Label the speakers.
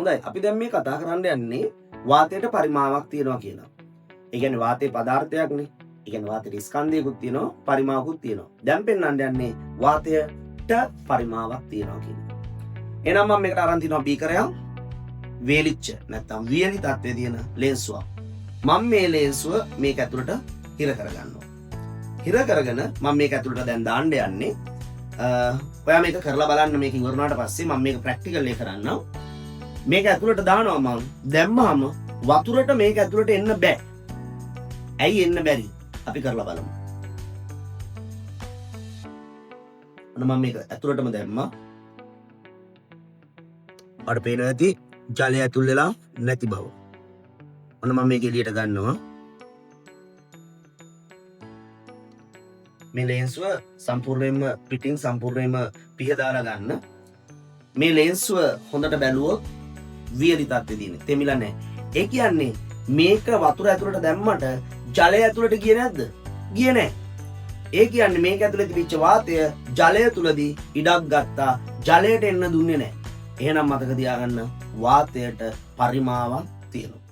Speaker 1: හොඳයි. අපි දැන් මේ කතා කරන්න යන්නේ වාතයට පරිමාවක් තියෙනවා කියනවා. ඒ කියන්නේ වාතයේ පදාර්ථයක්නේ. ඒ කියන්නේ වාතයේ ස්කන්ධයකුත් තියෙනවා, පරිමාවකුත් තියෙනවා. දැන් පෙන්වන්න යන්නේ වාතයට පරිමාවක් තියෙනවා කියනවා. එහෙනම් මම මේකට අරන් තිනවා බීකරයක් වේලිච්ච නැත්නම් වියලි තත්ත්වයේ තියෙන ලේන්සුවක්. මම මේ ලේන්සුව මේක ඇතුළට හිර කරගන්නවා. හිර කරගෙන මම මේක ඇතුළට දැන් දාන්න යන්නේ. ඔයා මේක කරලා බලන්න. මේක ඉවරනාට පස්සේ මම මේක ප්‍රැක්ටිකල් එක කරන්නම්. මේක ඇතුළට දානවා මම. දැම්මම වතුරට මේක ඇතුළට එන්න බෑ. ඇයි එන්න බැරි? අපි කරලා බලමු. ඔන්න මම මේක ඇතුළටම දැම්මා. ඔයාලට පේනවා ඇති ජලය ඇතුල් වෙලා නැති බව. ඔන්න මම මේක එළියට ගන්නවා. මේ ලේන්සුව සම්පූර්ණයෙන්ම පිටින් සම්පූර්ණයෙන්ම පිහදාලා ගන්න. මේ ලේන්සුව හොඳට බැලුවොත් වියලි තත්ත්වයේ තියෙන. තෙමිලා නැහැ. ඒ කියන්නේ මේක වතුර ඇතුළට දැම්මට ජලය ඇතුළට ගියේ නැද්ද? ගියේ නැහැ. ඒ කියන්නේ මේක ඇතුළේ තිබිච්ච වාතය ජලය තුලදී ඉඩක් ගත්තා. ජලයට එන්න දුන්නේ නැහැ. එහෙනම් මතක තියාගන්න වාතයට පරිමාවක් තියෙනවා.